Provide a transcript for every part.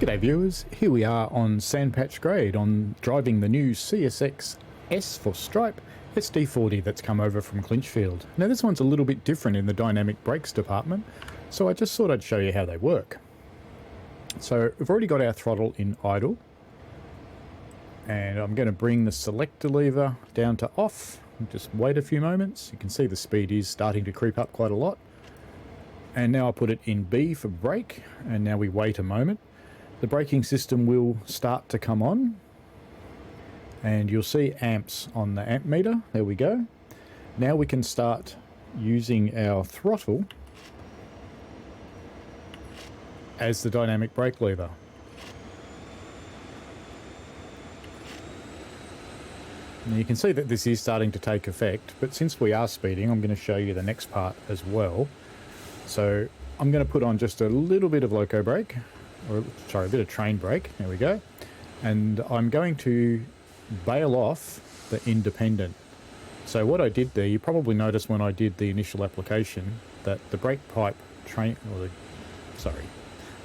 G'day viewers, here we are on Sandpatch Grade on driving the new CSX S for Stripe SD40 that's come over from Clinchfield. Now this one's a little bit different in the dynamic brakes department, so I just thought I'd show you how they work. So we've already got our throttle in idle, and I'm going to bring the selector lever down to off and just wait a few moments. You can see the speed is starting to creep up quite a lot. And now I put it in B for brake, and now we wait a moment. The braking system will start to come on, and you'll see amps on the amp meter. There we go. Now we can start using our throttle as the dynamic brake lever. Now you can see that this is starting to take effect, but since we are speeding, I'm going to show you the next part as well. So I'm going to put on just a little bit of loco brake, or sorry, a bit of train brake. There we go. And I'm going to bail off the independent. So what I did there, you probably noticed when I did the initial application that the brake pipe the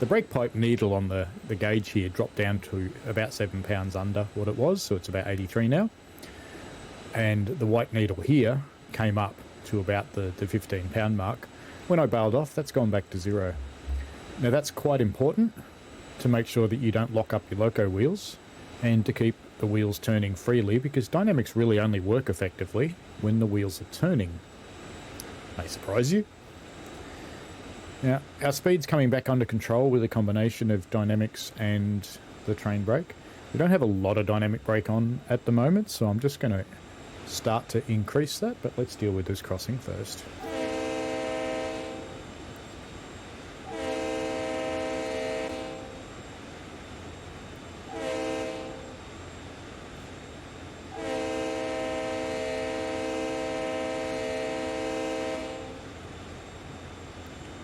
brake pipe needle on the gauge here dropped down to about 7 pounds under what it was, so it's about 83 now. And the white needle here came up to about the 15 pound mark. When I bailed off, that's gone back to 0. Now that's quite important to make sure that you don't lock up your loco wheels and to keep the wheels turning freely, because dynamics really only work effectively when the wheels are turning. May surprise you. Now our speed's coming back under control with a combination of dynamics and the train brake. We don't have a lot of dynamic brake on at the moment, so I'm just going to start to increase that, but let's deal with this crossing first.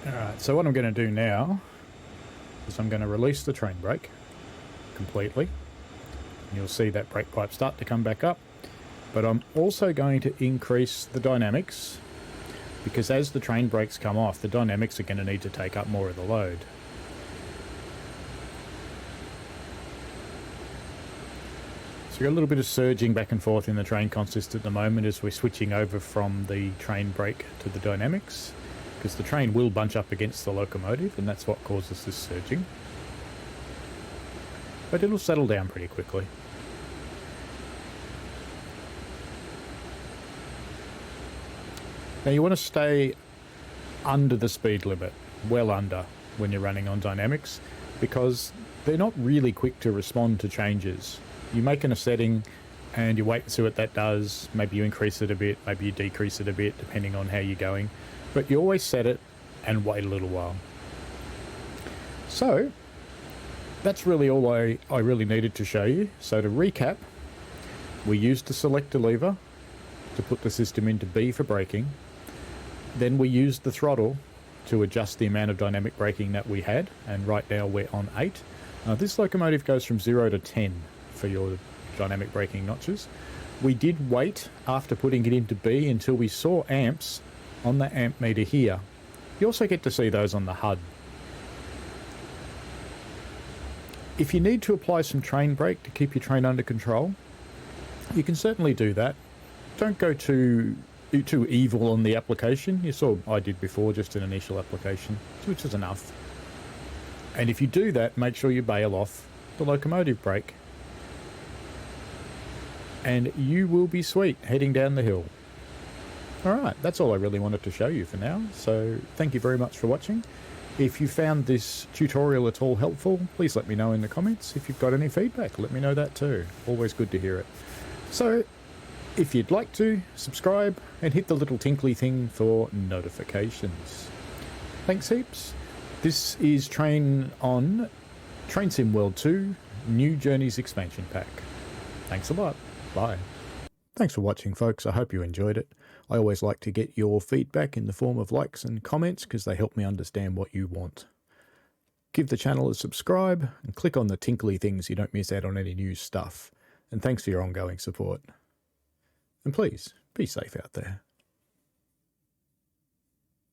Alright, so what I'm going to do now is I'm going to release the train brake completely. And you'll see that brake pipe start to come back up. But I'm also going to increase the dynamics, because as the train brakes come off, the dynamics are going to need to take up more of the load. So we've got a little bit of surging back and forth in the train consist at the moment as we're switching over from the train brake to the dynamics, because the train will bunch up against the locomotive, and that's what causes this surging. But it'll settle down pretty quickly. Now you want to stay under the speed limit, well under, when you're running on dynamics, because they're not really quick to respond to changes. You make a setting and you wait and see what that does. Maybe you increase it a bit, maybe you decrease it a bit, depending on how you're going. But you always set it and wait a little while. So that's really all I really needed to show you. So to recap, we used the selector lever to put the system into B for braking. Then we used the throttle to adjust the amount of dynamic braking that we had, and right now we're on 8. This locomotive goes from 0 to 10 for your dynamic braking notches. We did wait after putting it into B until we saw amps on the amp meter here. You also get to see those on the HUD. If you need to apply some train brake to keep your train under control, you can certainly do that. Don't go too evil on the application. You saw I did before, just an initial application, which is enough. And if you do that, make sure you bail off the locomotive brake, and you will be sweet heading down the hill. Alright, that's all I really wanted to show you for now, so thank you very much for watching. If you found this tutorial at all helpful, please let me know in the comments. If you've got any feedback, let me know that too. Always good to hear it. So, if you'd like to, subscribe and hit the little tinkly thing for notifications. Thanks heaps. This is Train on Train Sim World 2 New Journeys Expansion Pack. Thanks a lot. Bye. Thanks for watching, folks. I hope you enjoyed it. I always like to get your feedback in the form of likes and comments, because they help me understand what you want. Give the channel a subscribe and click on the tinkly things so you don't miss out on any new stuff. And thanks for your ongoing support. And please, be safe out there.